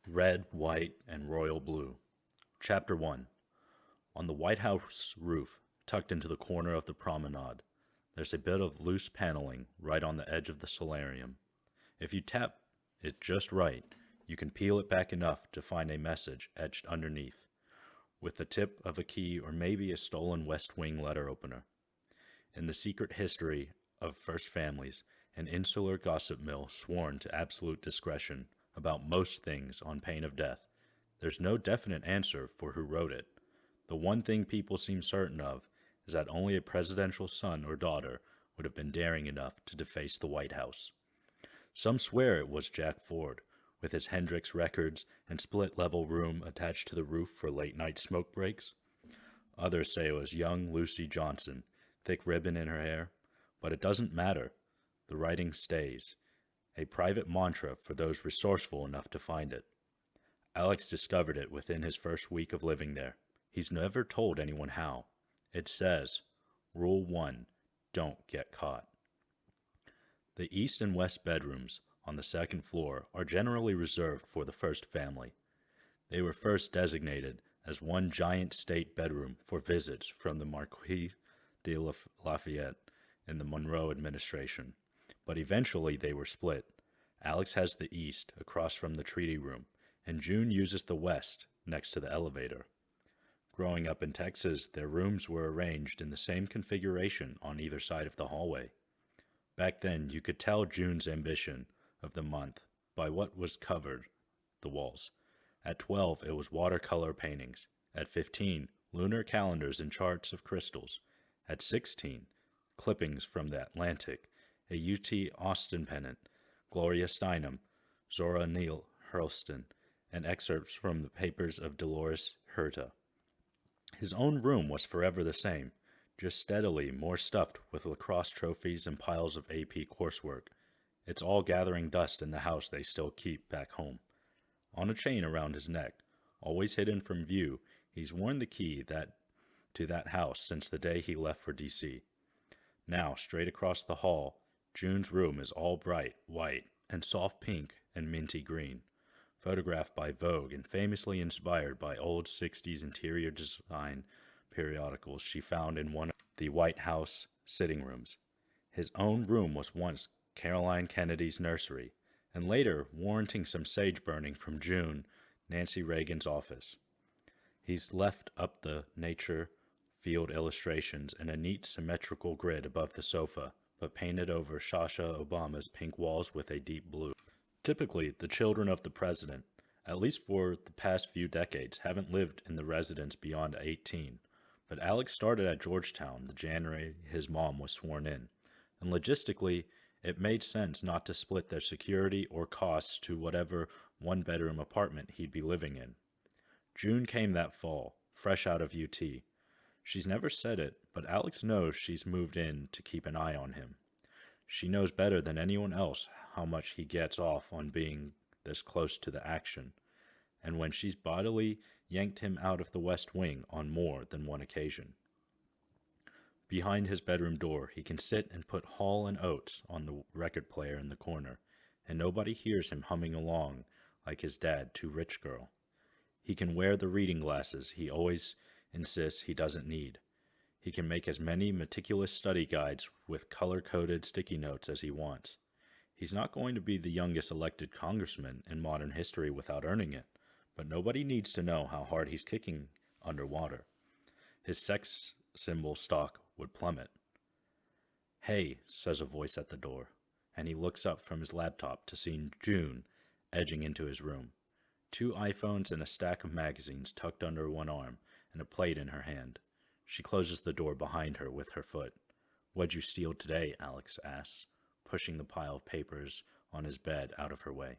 Red, White, and Royal Blue. Chapter 1. On the White House roof, tucked into the corner of the promenade, there's a bit of loose paneling right on the edge of the solarium. If you tap it just right, you can peel it back enough to find a message etched underneath, with the tip of a key or maybe a stolen West Wing letter opener. In the secret history of first families, an insular gossip mill sworn to absolute discretion about most things on pain of death, there's no definite answer for who wrote it. The one thing people seem certain of is that only a presidential son or daughter would have been daring enough to deface the White House. Some swear it was Jack Ford, with his Hendrix records and split-level room attached to the roof for late-night smoke breaks. Others say it was young Lucy Johnson, thick ribbon in her hair. But it doesn't matter. The writing stays. A private mantra for those resourceful enough to find it. Alex discovered it within his first week of living there. He's never told anyone how. It says, Rule 1, don't get caught. The east and west bedrooms on the second floor are generally reserved for the first family. They were first designated as one giant state bedroom for visits from the Marquis de Lafayette in the Monroe administration, but eventually they were split. Alex has the east across from the treaty room, and June uses the west next to the elevator. Growing up in Texas, their rooms were arranged in the same configuration on either side of the hallway. Back then, you could tell June's ambition of the month by what was covered the walls. At 12, it was watercolor paintings. At 15, lunar calendars and charts of crystals. At 16, clippings from the Atlantic, a UT Austin pennant, Gloria Steinem, Zora Neale Hurston, and excerpts from the papers of Dolores Huerta. His own room was forever the same, just steadily more stuffed with lacrosse trophies and piles of AP coursework. It's all gathering dust in the house they still keep back home. On a chain around his neck, always hidden from view, he's worn the key to that house since the day he left for D.C. Now, straight across the hall, June's room is all bright white and soft pink and minty green, photographed by Vogue and famously inspired by old 60s interior design periodicals she found in one of the White House sitting rooms. His own room was once Caroline Kennedy's nursery, and later warranting some sage burning from June, Nancy Reagan's office. He's left up the nature field illustrations in a neat symmetrical grid above the sofa, but painted over Sasha Obama's pink walls with a deep blue. Typically, the children of the president, at least for the past few decades, haven't lived in the residence beyond 18. But Alex started at Georgetown the January his mom was sworn in, and logistically, it made sense not to split their security or costs to whatever one-bedroom apartment he'd be living in. June came that fall, fresh out of UT. She's never said it, but Alex knows she's moved in to keep an eye on him. She knows better than anyone else how much he gets off on being this close to the action, and when she's bodily yanked him out of the West Wing on more than one occasion. Behind his bedroom door, he can sit and put Hall and Oates on the record player in the corner, and nobody hears him humming along like his dad to Rich Girl. He can wear the reading glasses he always insists he doesn't need. He can make as many meticulous study guides with color-coded sticky notes as he wants. He's not going to be the youngest elected congressman in modern history without earning it, but nobody needs to know how hard he's kicking underwater. His sex symbol stock would plummet. "Hey," says a voice at the door, and he looks up from his laptop to see June edging into his room. 2 iPhones and a stack of magazines tucked under one arm and a plate in her hand. She closes the door behind her with her foot. "What'd you steal today?" Alex asks, pushing the pile of papers on his bed out of her way.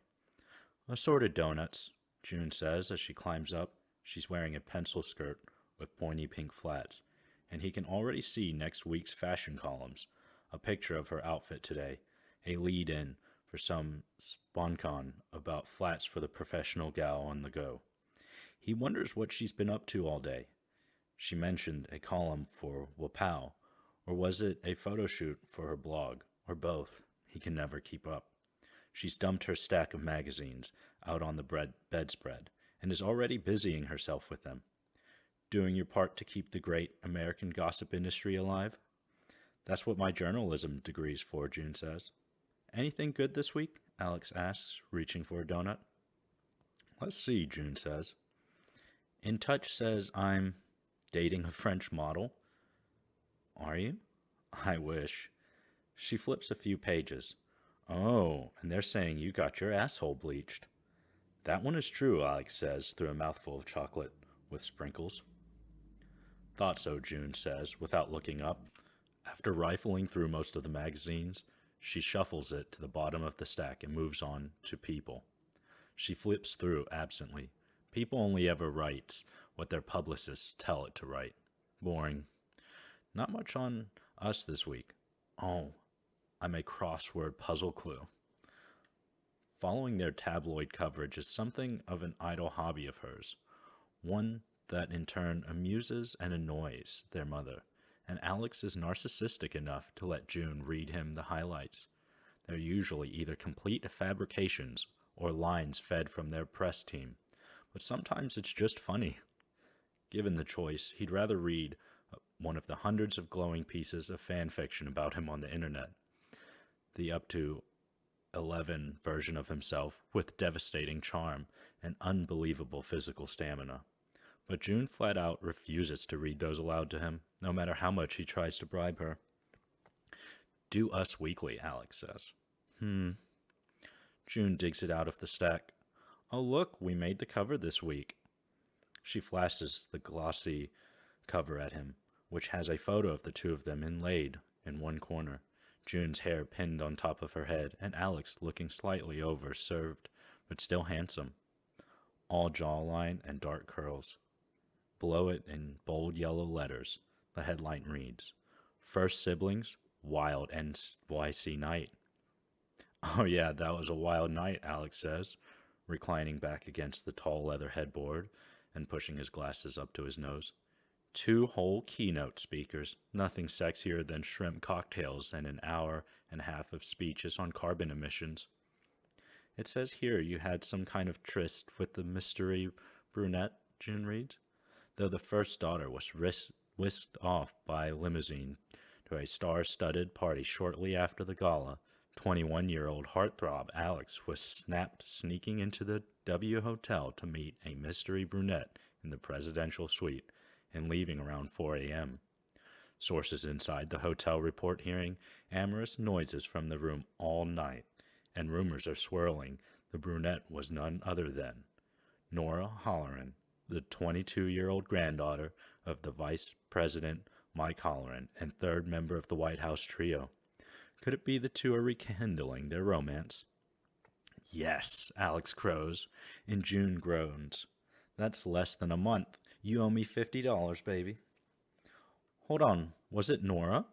"Assorted donuts," June says as she climbs up. She's wearing a pencil skirt with pointy pink flats, and he can already see next week's fashion columns. A picture of her outfit today, a lead-in for some sponcon about flats for the professional gal on the go. He wonders what she's been up to all day. She mentioned a column for Wapow, or was it a photo shoot for her blog, or both? He can never keep up. She's dumped her stack of magazines out on the bedspread and is already busying herself with them. Doing your part to keep the great American gossip industry alive? That's what my journalism degree's for, June says. Anything good this week? Alex asks, reaching for a donut. Let's see, June says. In Touch says I'm dating a French model. Are you? I wish. She flips a few pages. Oh, and they're saying you got your asshole bleached. That one is true, Alex says through a mouthful of chocolate with sprinkles. Thought so, June says, without looking up. After rifling through most of the magazines, she shuffles it to the bottom of the stack and moves on to People. She flips through absently. People only ever writes what their publicists tell it to write. Boring. Not much on us this week. Oh, I'm a crossword puzzle clue. Following their tabloid coverage is something of an idle hobby of hers, one that in turn amuses and annoys their mother, and Alex is narcissistic enough to let June read him the highlights. They're usually either complete fabrications or lines fed from their press team, but sometimes it's just funny. Given the choice, he'd rather read one of the hundreds of glowing pieces of fan fiction about him on the internet, the up to 11 version of himself with devastating charm and unbelievable physical stamina. But June flat out refuses to read those aloud to him, no matter how much he tries to bribe her. Do Us Weekly, Alex says. June digs it out of the stack. Oh look, we made the cover this week. She flashes the glossy cover at him, which has a photo of the two of them inlaid in one corner, June's hair pinned on top of her head, and Alex looking slightly over-served, but still handsome. All jawline and dark curls. Below it, in bold yellow letters, the headline reads, First Siblings, Wild NYC Night. Oh yeah, that was a wild night, Alex says, reclining back against the tall leather headboard and pushing his glasses up to his nose. 2 whole keynote speakers, nothing sexier than shrimp cocktails and an hour and a half of speeches on carbon emissions. It says here you had some kind of tryst with the mystery brunette, June reads, though the first daughter was whisked off by limousine to a star-studded party shortly after the gala. 21-year-old heartthrob Alex was snapped sneaking into the W Hotel to meet a mystery brunette in the presidential suite and leaving around 4 a.m. Sources inside the hotel report hearing amorous noises from the room all night, and rumors are swirling the brunette was none other than Nora Holleran, the 22-year-old granddaughter of the Vice President Mike Holleran and third member of the White House trio. Could it be the two are rekindling their romance? Yes, Alex crows, and June groans. That's less than a month. You owe me $50, baby. Hold on, was it Nora?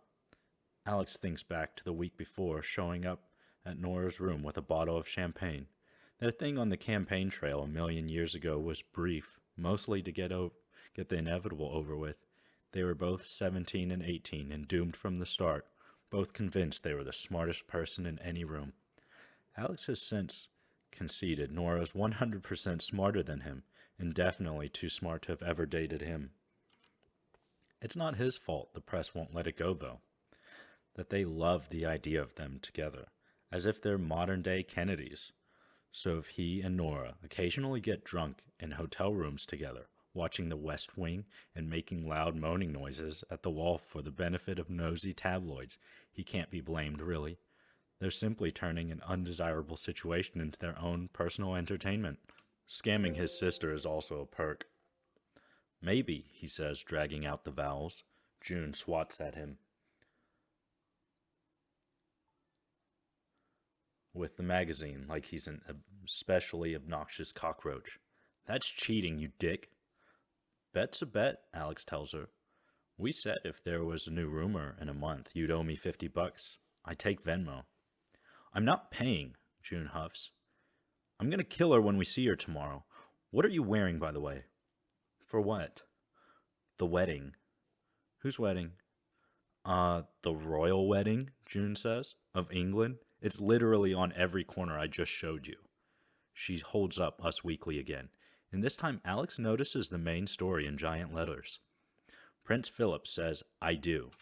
Alex thinks back to the week before, showing up at Nora's room with a bottle of champagne. Their thing on the campaign trail a million years ago was brief, mostly to get the inevitable over with. They were both 17 and 18 and doomed from the start, both convinced they were the smartest person in any room. Alex has since conceded Nora is 100% smarter than him, and definitely too smart to have ever dated him. It's not his fault the press won't let it go, though. That they love the idea of them together, as if they're modern-day Kennedys. So if he and Nora occasionally get drunk in hotel rooms together, watching The West Wing and making loud moaning noises at the wall for the benefit of nosy tabloids, he can't be blamed, really. They're simply turning an undesirable situation into their own personal entertainment. Scamming his sister is also a perk. Maybe, he says, dragging out the vowels. June swats at him with the magazine like he's an especially obnoxious cockroach. That's cheating, you dick. Bet's a bet, Alex tells her. We said if there was a new rumor in a month, you'd owe me $50. I take Venmo. I'm not paying, June huffs. I'm going to kill her when we see her tomorrow. What are you wearing, by the way? For what? The wedding. Whose wedding? The royal wedding, June says, of England. It's literally on every corner I just showed you. She holds up Us Weekly again, and this time Alex notices the main story in giant letters. Prince Philip says, "I do,"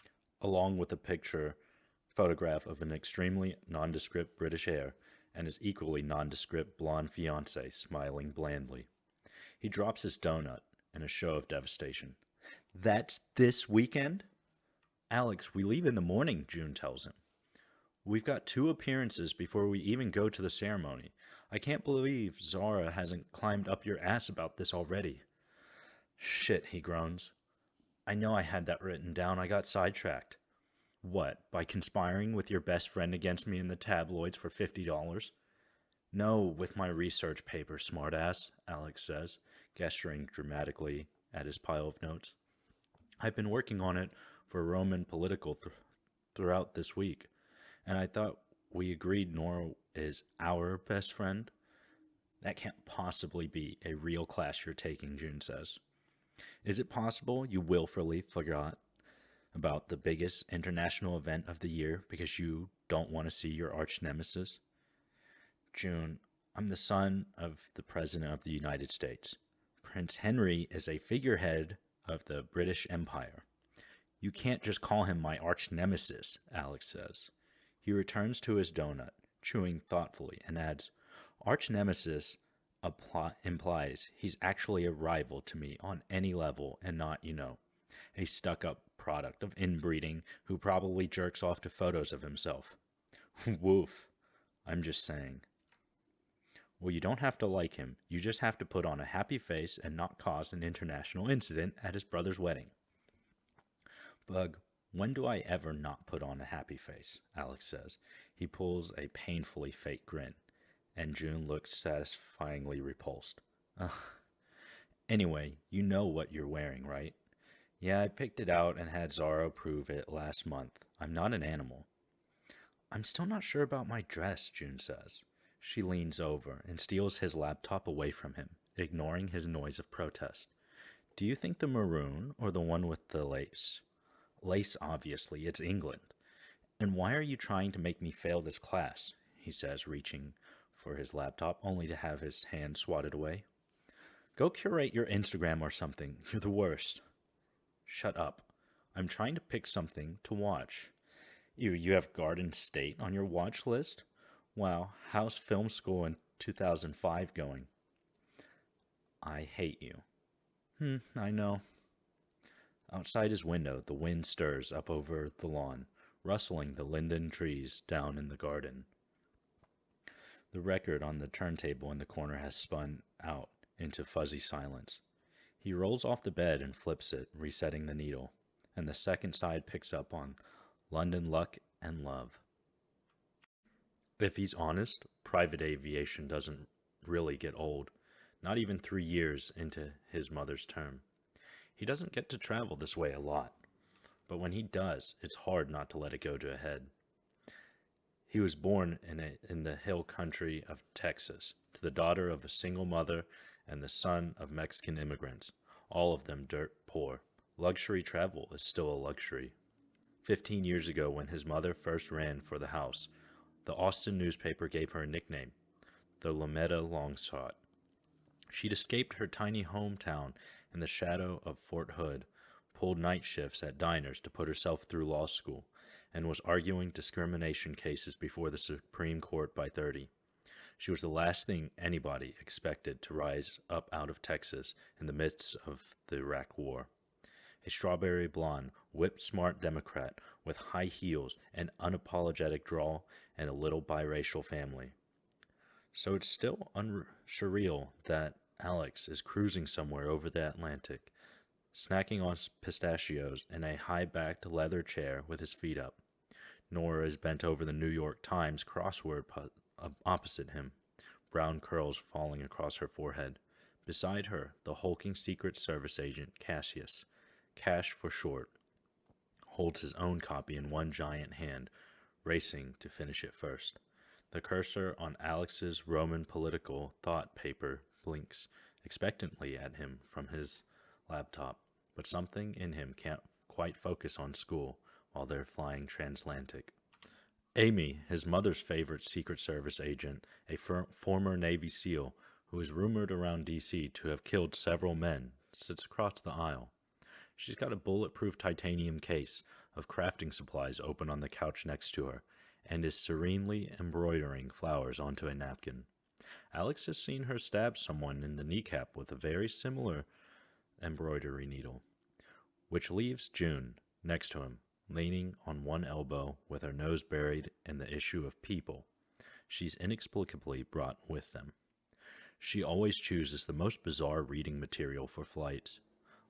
along with a photograph of an extremely nondescript British heir and his equally nondescript blonde fiancée smiling blandly. He drops his donut in a show of devastation. "That's this weekend?" "Alex, we leave in the morning," June tells him. "We've got 2 appearances before we even go to the ceremony. I can't believe Zara hasn't climbed up your ass about this already." "Shit," he groans. "I know I had that written down. I got sidetracked." "What, by conspiring with your best friend against me in the tabloids for $50? "No, with my research paper, smartass," Alex says, gesturing dramatically at his pile of notes. "I've been working on it for Roman political throughout this week, and I thought we agreed Nora is our best friend." "That can't possibly be a real class you're taking," June says. "Is it possible you willfully forgot about the biggest international event of the year because you don't want to see your arch nemesis?" "June, I'm the son of the President of the United States. Prince Henry is a figurehead of the British Empire." "You can't just call him my arch nemesis," Alex says. He returns to his donut, chewing thoughtfully, and adds, "Arch nemesis implies he's actually a rival to me on any level and not, a stuck-up product of inbreeding who probably jerks off to photos of himself." "Woof. I'm just saying." "Well, you don't have to like him. You just have to put on a happy face and not cause an international incident at his brother's wedding." "Bug, when do I ever not put on a happy face?" Alex says. He pulls a painfully fake grin, and June looks satisfyingly repulsed. "Ugh. Anyway, you know what you're wearing, right?" "Yeah, I picked it out and had Zara prove it last month. I'm not an animal." "I'm still not sure about my dress," June says. She leans over and steals his laptop away from him, ignoring his noise of protest. "Do you think the maroon or the one with the lace?" "Lace, obviously. It's England." "And why are you trying to make me fail this class?" he says, reaching for his laptop, only to have his hand swatted away. "Go curate your Instagram or something. You're the worst." "Shut up. I'm trying to pick something to watch." You have Garden State on your watch list? Wow, how's film school in 2005 going?" "I hate you." I know." Outside his window, the wind stirs up over the lawn, rustling the linden trees down in the garden. The record on the turntable in the corner has spun out into fuzzy silence. He rolls off the bed and flips it, resetting the needle, and the second side picks up on London Luck and Love. If he's honest, private aviation doesn't really get old, not even 3 years into his mother's term. He doesn't get to travel this way a lot, but when he does, it's hard not to let it go to a head. He was born in the hill country of Texas, to the daughter of a single mother and the son of Mexican immigrants, all of them dirt poor. Luxury travel is still a luxury. 15 years ago, when his mother first ran for the House, the Austin newspaper gave her a nickname, the Lometta Longshot. She'd escaped her tiny hometown in the shadow of Fort Hood, pulled night shifts at diners to put herself through law school, and was arguing discrimination cases before the Supreme Court by 30. She was the last thing anybody expected to rise up out of Texas in the midst of the Iraq War. A strawberry blonde, whip-smart Democrat with high heels, an unapologetic drawl, and a little biracial family. So it's still surreal that Alex is cruising somewhere over the Atlantic, snacking on pistachios in a high-backed leather chair with his feet up. Nora is bent over the New York Times crossword opposite him, brown curls falling across her forehead. Beside her, the hulking Secret Service agent Cassius, Cash for short, holds his own copy in one giant hand, racing to finish it first. The cursor on Alex's Roman political thought paper blinks expectantly at him from his laptop, but something in him can't quite focus on school while they're flying transatlantic. Amy, his mother's favorite Secret Service agent, a former Navy SEAL who is rumored around D.C. to have killed several men, sits across the aisle. She's got a bulletproof titanium case of crafting supplies open on the couch next to her, and is serenely embroidering flowers onto a napkin. Alex has seen her stab someone in the kneecap with a very similar embroidery needle, which leaves June next to him, leaning on one elbow with her nose buried in the issue of People she's inexplicably brought with them. She always chooses the most bizarre reading material for flights.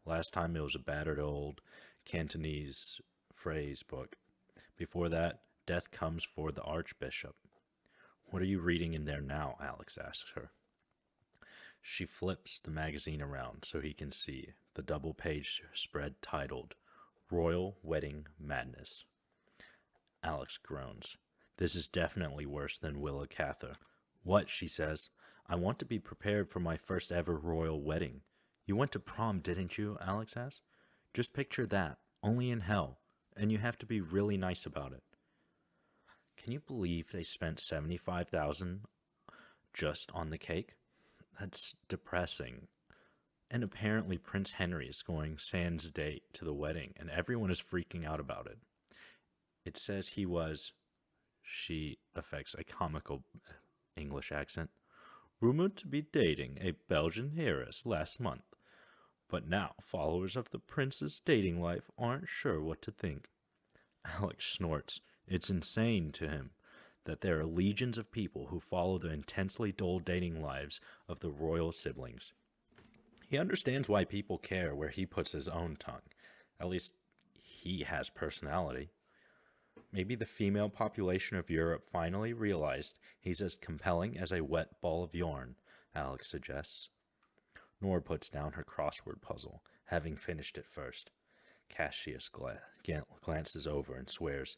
Last time it was a battered old Cantonese phrase book. Before that, Death Comes for the Archbishop. What are you reading in there now? Alex asks her. She flips the magazine around so he can see the double-page spread titled Royal Wedding Madness. Alex groans. This is definitely worse than Willa Cather. What, she says. I want to be prepared for my first ever royal wedding. You went to prom, didn't you? Alex asks. Just picture that, only in hell, and you have to be really nice about it. Can you believe they spent $75,000 just on the cake? That's depressing. And apparently Prince Henry is going sans date to the wedding, and everyone is freaking out about it. It says he was, she affects a comical English accent, rumored to be dating a Belgian heiress last month. But now followers of the prince's dating life aren't sure what to think. Alex snorts. It's insane to him that there are legions of people who follow the intensely dull dating lives of the royal siblings. He understands why people care where he puts his own tongue. At least he has personality. Maybe the female population of Europe finally realized he's as compelling as a wet ball of yarn, Alex suggests. Nora puts down her crossword puzzle, having finished it first. Cassius glances over and swears.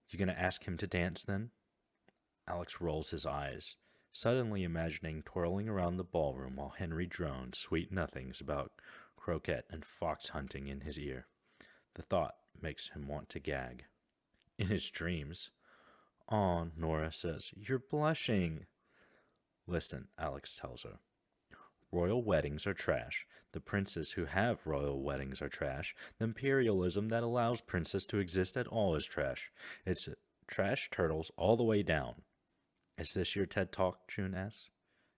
You gonna ask him to dance, then? Alex rolls his eyes, suddenly imagining twirling around the ballroom while Henry drones sweet nothings about croquet and fox hunting in his ear. The thought makes him want to gag. In his dreams. Aw, Nora says, you're blushing. Listen, Alex tells her. Royal weddings are trash. The princes who have royal weddings are trash. The imperialism that allows princes to exist at all is trash. It's trash turtles all the way down. Is this your TED Talk, June asks?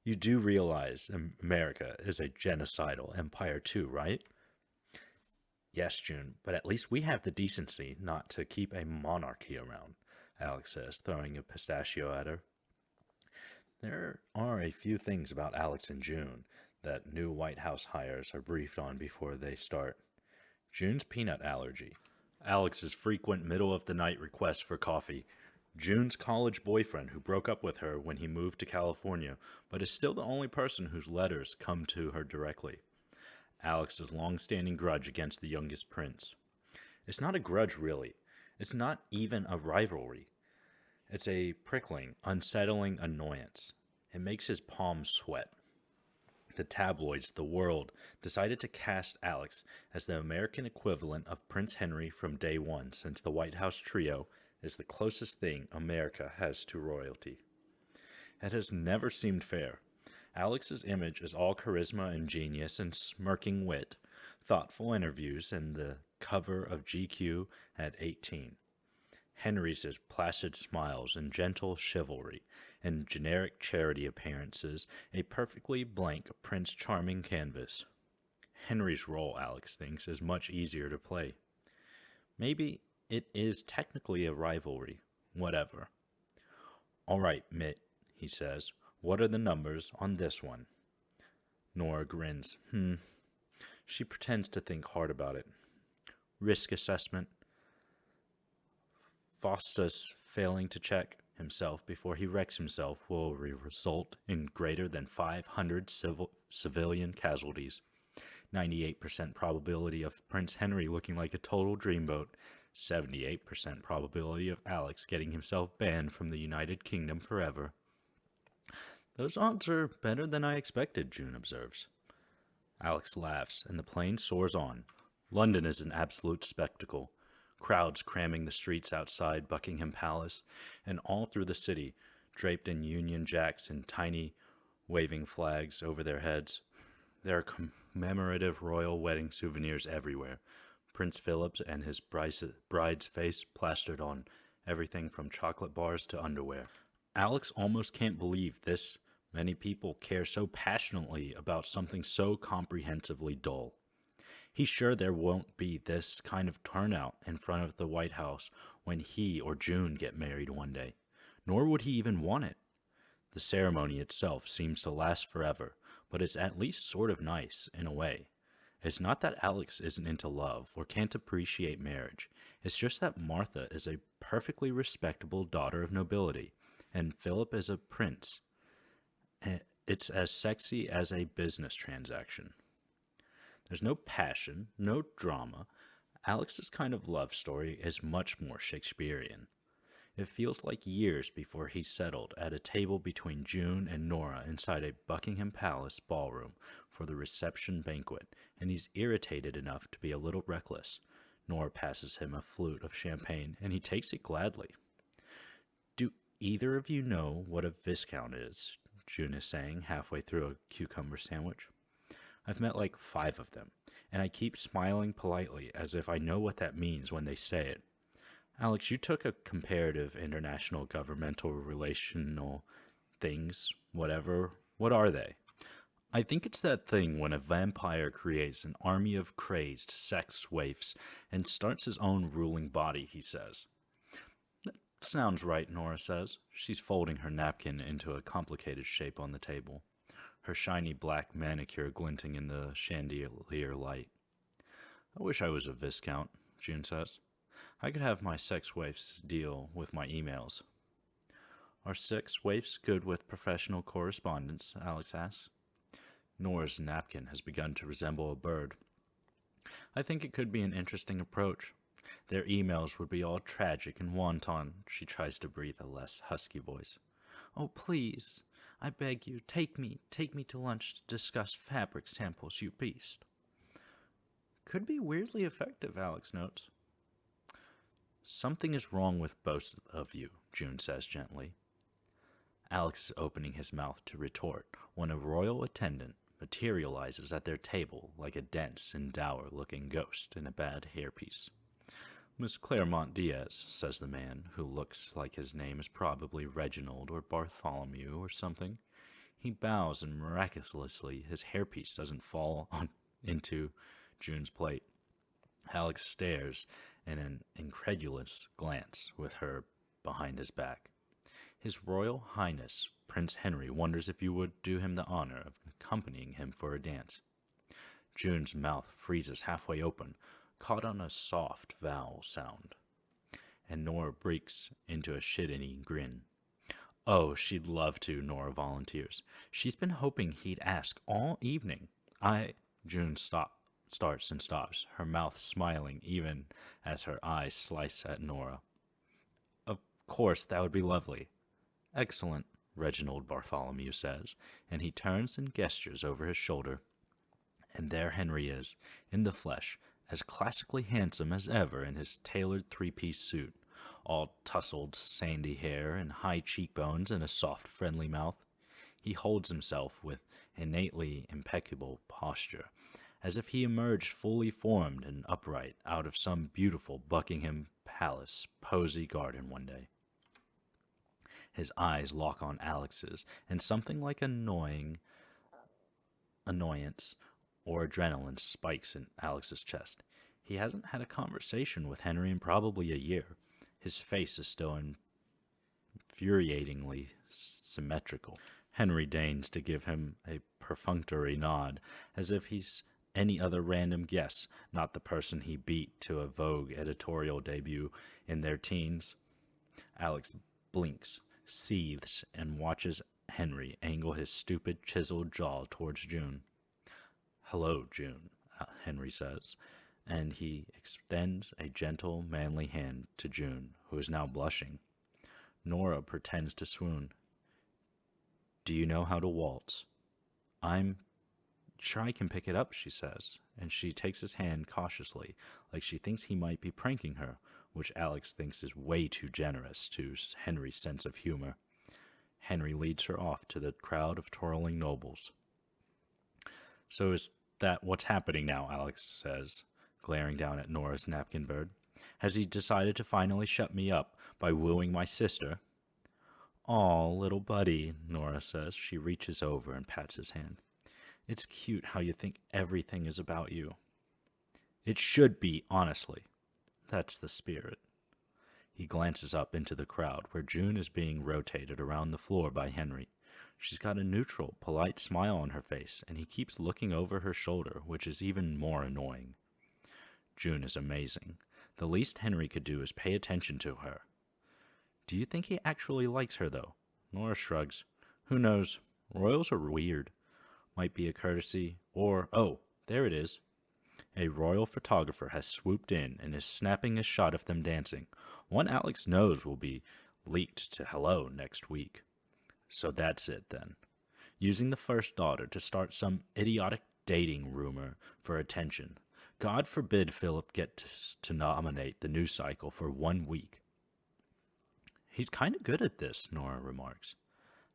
You do realize America is a genocidal empire too, right? Yes, June, but at least we have the decency not to keep a monarchy around, Alex says, throwing a pistachio at her. There are a few things about Alex and June that new White House hires are briefed on before they start. June's peanut allergy, Alex's frequent middle-of-the-night requests for coffee, June's college boyfriend who broke up with her when he moved to California, but is still the only person whose letters come to her directly. Alex's long-standing grudge against the youngest prince. It's not a grudge, really. It's not even a rivalry. It's a prickling, unsettling annoyance. It makes his palms sweat. The tabloids, the world, decided to cast Alex as the American equivalent of Prince Henry from day one, since the White House trio is the closest thing America has to royalty. It has never seemed fair. Alex's image is all charisma and genius and smirking wit, thoughtful interviews, and the cover of GQ at 18. Henry's is placid smiles and gentle chivalry, and generic charity appearances, a perfectly blank Prince Charming canvas. Henry's role, Alex thinks, is much easier to play. Maybe it is technically a rivalry. Whatever. All right, Mitt, he says. What are the numbers on this one? Nora grins. She pretends to think hard about it. Risk assessment. Faustus failing to check himself before he wrecks himself will result in greater than 500 civilian casualties. 98% probability of Prince Henry looking like a total dreamboat. 78% probability of Alex getting himself banned from the United Kingdom forever. Those odds are better than I expected, June observes. Alex laughs, and the plane soars on. London is an absolute spectacle. crowds cramming the streets outside Buckingham Palace, and all through the city, draped in Union Jacks and tiny waving flags over their heads. There are commemorative royal wedding souvenirs everywhere. Prince Philip and his bride's face plastered on everything from chocolate bars to underwear. Alex almost can't believe this many people care so passionately about something so comprehensively dull. He's sure there won't be this kind of turnout in front of the White House when he or June get married one day, nor would he even want it. The ceremony itself seems to last forever, but it's at least sort of nice, in a way. It's not that Alex isn't into love or can't appreciate marriage. It's just that Martha is a perfectly respectable daughter of nobility, and Philip is a prince. It's as sexy as a business transaction. There's no passion, no drama. Alex's kind of love story is much more Shakespearean. It feels like years before he settled at a table between June and Nora inside a Buckingham Palace ballroom for the reception banquet, and he's irritated enough to be a little reckless. Nora passes him a flute of champagne, and he takes it gladly. "Do either of you know what a viscount is?" June is saying halfway through a cucumber sandwich. "I've met like 5 of them, and I keep smiling politely as if I know what that means when they say it. Alex, you took a comparative international governmental relational things, whatever. What are they?" "I think it's that thing when a vampire creates an army of crazed sex waifs and starts his own ruling body," he says. "That sounds right," Nora says. She's folding her napkin into a complicated shape on the table, her shiny black manicure glinting in the chandelier light. "I wish I was a viscount," June says. "I could have my sex waifs deal with my emails." "Are sex waifs good with professional correspondence?" Alex asks. Nora's napkin has begun to resemble a bird. "I think it could be an interesting approach. Their emails would be all tragic and wanton." She tries to breathe a less husky voice. "Oh, please, I beg you, take me to lunch to discuss fabric samples, you beast." "Could be weirdly effective," Alex notes. "Something is wrong with both of you," June says gently. Alex is opening his mouth to retort when a royal attendant materializes at their table like a dense and dour-looking ghost in a bad hairpiece. "Miss Claremont Diaz," says the man, who looks like his name is probably Reginald or Bartholomew or something. He bows, and miraculously his hairpiece doesn't fall into June's plate. Alex stares in an incredulous glance with her behind his back. His Royal Highness Prince Henry wonders if you would do him the honor of accompanying him for a dance. June's mouth freezes halfway open, caught on a soft vowel sound, and Nora breaks into a shit-eating grin. "Oh, she'd love to," Nora volunteers. "She's been hoping he'd ask all evening." June starts and stops, her mouth smiling even as her eyes slice at Nora. "Of course, that would be lovely." "Excellent," Reginald Bartholomew says, and he turns and gestures over his shoulder. And there Henry is, in the flesh, as classically handsome as ever in his tailored 3-piece suit, all tousled sandy hair and high cheekbones and a soft, friendly mouth. He holds himself with innately impeccable posture, as if he emerged fully formed and upright out of some beautiful Buckingham Palace posy garden one day. His eyes lock on Alex's, and something like annoyance or adrenaline spikes in Alex's chest. He hasn't had a conversation with Henry in probably a year. His face is still infuriatingly symmetrical. Henry deigns to give him a perfunctory nod, as if he's any other random guest, not the person he beat to a Vogue editorial debut in their teens. Alex blinks, seethes, and watches Henry angle his stupid, chiseled jaw towards June. "Hello, June," Henry says, and he extends a gentle, manly hand to June, who is now blushing. Nora pretends to swoon. "Do you know how to waltz?" Sure, I can pick it up, she says, and she takes his hand cautiously, like she thinks he might be pranking her, which Alex thinks is way too generous to Henry's sense of humor. Henry leads her off to the crowd of twirling nobles. So is that what's happening now, Alex says, glaring down at Nora's napkin bird. Has he decided to finally shut me up by wooing my sister? Aw, little buddy, Nora says. She reaches over and pats his hand. It's cute how you think everything is about you. It should be, honestly. That's the spirit. He glances up into the crowd, where June is being rotated around the floor by Henry. She's got a neutral, polite smile on her face, and he keeps looking over her shoulder, which is even more annoying. June is amazing. The least Henry could do is pay attention to her. Do you think he actually likes her, though? Nora shrugs. Who knows? Royals are weird. Might be a courtesy, or, oh, there it is. A royal photographer has swooped in and is snapping a shot of them dancing. One Alex knows will be leaked to Hello next week. So that's it, then. Using the first daughter to start some idiotic dating rumor for attention. God forbid Philip gets to nominate the news cycle for 1 week. He's kind of good at this, Nora remarks.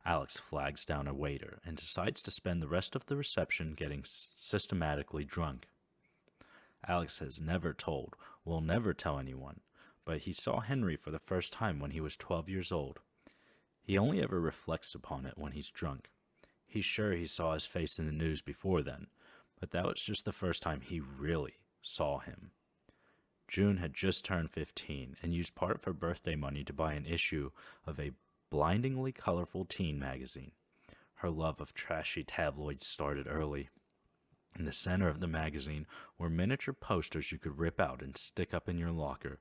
Alex flags down a waiter and decides to spend the rest of the reception getting systematically drunk. Alex has never told, will never tell anyone, but he saw Henry for the first time when he was 12 years old. He only ever reflects upon it when he's drunk. He's sure he saw his face in the news before then, but that was just the first time he really saw him. June had just turned 15 and used part of her birthday money to buy an issue of a blindingly colorful teen magazine. Her love of trashy tabloids started early. In the center of the magazine were miniature posters you could rip out and stick up in your locker.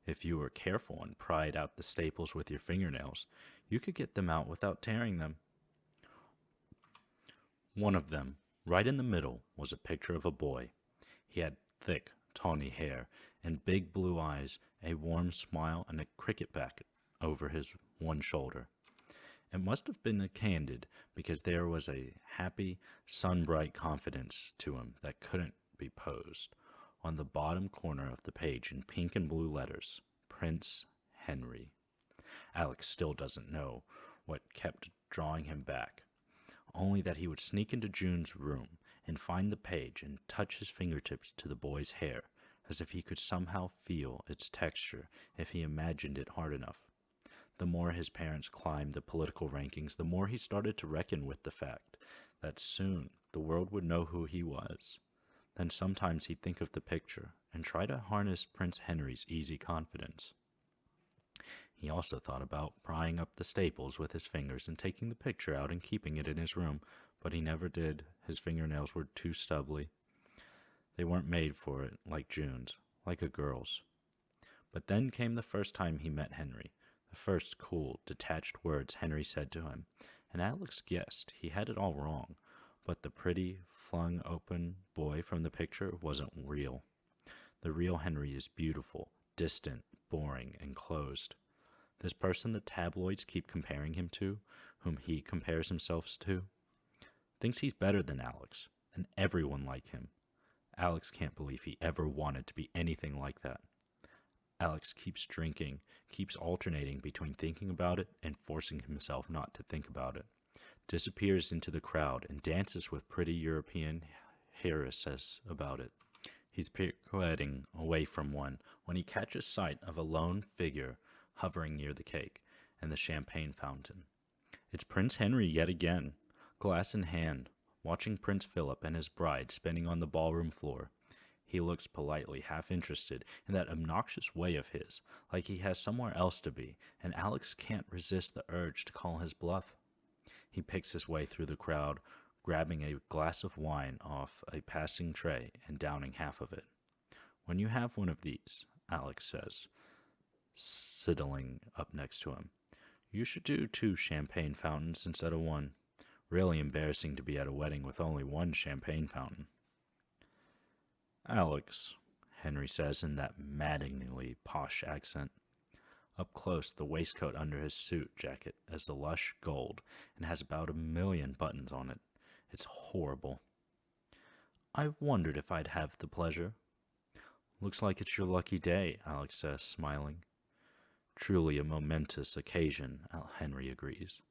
If you were careful and pried out the staples with your fingernails, you could get them out without tearing them. One of them, right in the middle, was a picture of a boy. He had thick, tawny hair and big blue eyes, a warm smile, and a cricket bat over his one shoulder. It must have been a candid, because there was a happy, sun-bright confidence to him that couldn't be posed. On the bottom corner of the page, in pink and blue letters, Prince Henry. Alex still doesn't know what kept drawing him back, only that he would sneak into June's room and find the page and touch his fingertips to the boy's hair, as if he could somehow feel its texture if he imagined it hard enough. The more his parents climbed the political rankings, the more he started to reckon with the fact that soon the world would know who he was. Then sometimes he'd think of the picture and try to harness Prince Henry's easy confidence. He also thought about prying up the staples with his fingers and taking the picture out and keeping it in his room, but he never did. His fingernails were too stubbly. They weren't made for it, like June's, like a girl's. But then came the first time he met Henry. The first cool, detached words Henry said to him, and Alex guessed he had it all wrong, but the pretty, flung-open boy from the picture wasn't real. The real Henry is beautiful, distant, boring, and closed. This person the tabloids keep comparing him to, whom he compares himself to, thinks he's better than Alex, and everyone like him. Alex can't believe he ever wanted to be anything like that. Alex keeps drinking, keeps alternating between thinking about it and forcing himself not to think about it, disappears into the crowd and dances with pretty European heiresses about it. He's pirouetting away from one when he catches sight of a lone figure hovering near the cake and the champagne fountain. It's Prince Henry yet again, glass in hand, watching Prince Philip and his bride spinning on the ballroom floor. He looks politely half-interested in that obnoxious way of his, like he has somewhere else to be, and Alex can't resist the urge to call his bluff. He picks his way through the crowd, grabbing a glass of wine off a passing tray and downing half of it. When you have one of these, Alex says, sidling up next to him, you should do 2 champagne fountains instead of 1. Really embarrassing to be at a wedding with only 1 champagne fountain. Alex, Henry says in that maddeningly posh accent. Up close, the waistcoat under his suit jacket is the lush gold and has about 1 million buttons on it. It's horrible. I wondered if I'd have the pleasure. Looks like it's your lucky day, Alex says, smiling. Truly a momentous occasion, Henry agrees.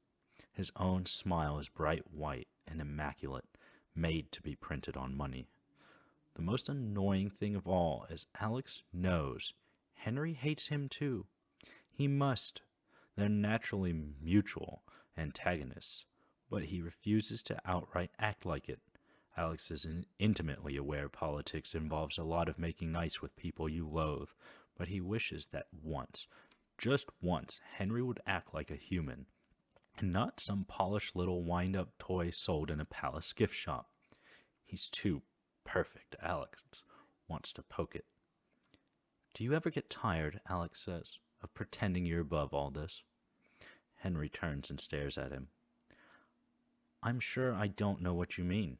His own smile is bright white and immaculate, made to be printed on money. The most annoying thing of all is Alex knows Henry hates him too. He must. They're naturally mutual antagonists, but he refuses to outright act like it. Alex is intimately aware politics involves a lot of making nice with people you loathe, but he wishes that once, just once, Henry would act like a human, and not some polished little wind-up toy sold in a palace gift shop. He's too perfect, Alex wants to poke it. Do you ever get tired, Alex says, of pretending you're above all this? Henry turns and stares at him. I'm sure I don't know what you mean.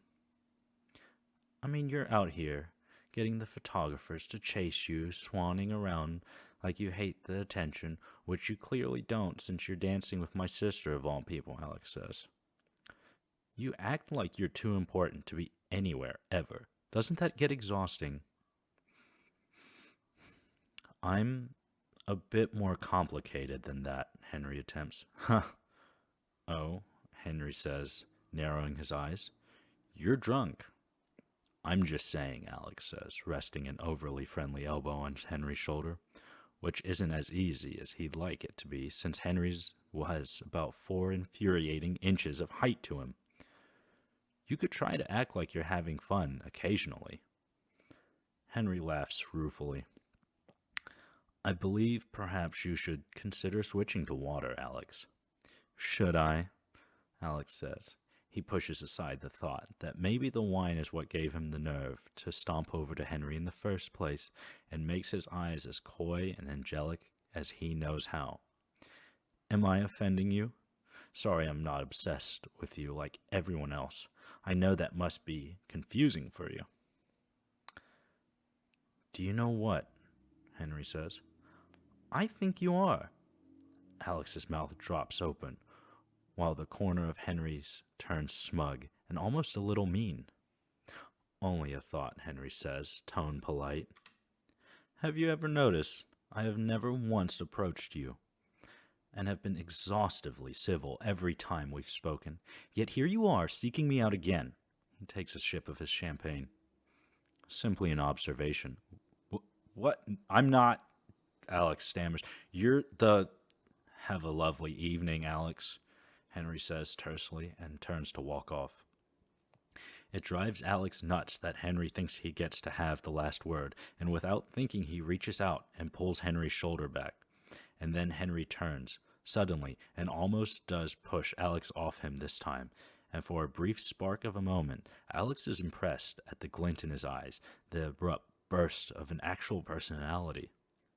I mean, you're out here, getting the photographers to chase you, swanning around like you hate the attention, which you clearly don't since you're dancing with my sister of all people, Alex says. You act like you're too important to be anywhere, ever. Doesn't that get exhausting? I'm a bit more complicated than that, Henry attempts. Huh. Oh, Henry says, narrowing his eyes. You're drunk. I'm just saying, Alex says, resting an overly friendly elbow on Henry's shoulder, which isn't as easy as he'd like it to be, since Henry's was about 4 infuriating inches of height to him. You could try to act like you're having fun occasionally. Henry laughs ruefully. I believe perhaps you should consider switching to water, Alex. Should I? Alex says. He pushes aside the thought that maybe the wine is what gave him the nerve to stomp over to Henry in the first place, and makes his eyes as coy and angelic as he knows how. Am I offending you? Sorry I'm not obsessed with you like everyone else. I know that must be confusing for you. Do you know what? Henry says. I think you are. Alex's mouth drops open, while the corner of Henry's turns smug and almost a little mean. Only a thought, Henry says, tone polite. Have you ever noticed I have never once approached you, and have been exhaustively civil every time we've spoken, yet here you are seeking me out again. He takes a sip of his champagne. Simply an observation. What? I'm not... Alex stammers. You're the... Have a lovely evening, Alex, Henry says tersely and turns to walk off. It drives Alex nuts that Henry thinks he gets to have the last word, and without thinking he reaches out and pulls Henry's shoulder back. And then Henry turns, suddenly, and almost does push Alex off him this time, and for a brief spark of a moment, Alex is impressed at the glint in his eyes, the abrupt burst of an actual personality.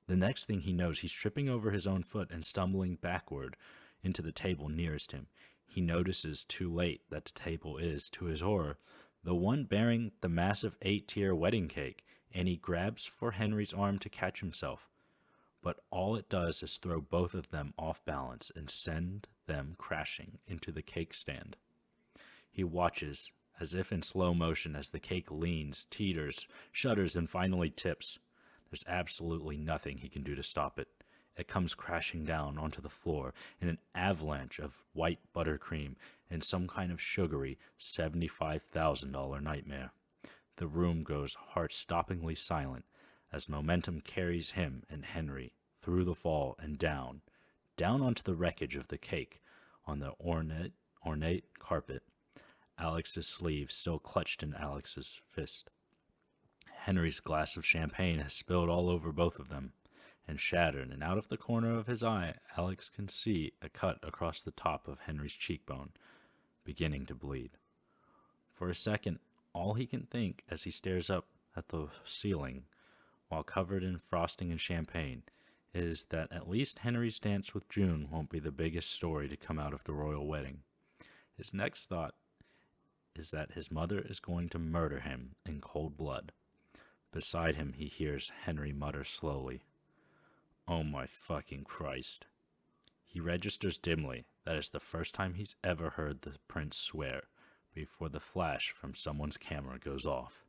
The next thing he knows, he's tripping over his own foot and stumbling backward into the table nearest him. He notices too late that the table is, to his horror, the one bearing the massive 8-tier wedding cake, and he grabs for Henry's arm to catch himself. But all it does is throw both of them off balance and send them crashing into the cake stand. He watches, as if in slow motion, as the cake leans, teeters, shudders, and finally tips. There's absolutely nothing he can do to stop it. It comes crashing down onto the floor in an avalanche of white buttercream and some kind of sugary $75,000 nightmare. The room goes heart-stoppingly silent as momentum carries him and Henry through the fall and down onto the wreckage of the cake on the ornate carpet, Alex's sleeve still clutched in Alex's fist. Henry's glass of champagne has spilled all over both of them and shattered, and out of the corner of his eye, Alex can see a cut across the top of Henry's cheekbone, beginning to bleed. For a second, all he can think as he stares up at the ceiling, while covered in frosting and champagne, is that at least Henry's dance with June won't be the biggest story to come out of the royal wedding. His next thought is that his mother is going to murder him in cold blood. Beside him, he hears Henry mutter slowly, "Oh my fucking Christ." He registers dimly that is the first time he's ever heard the prince swear before the flash from someone's camera goes off.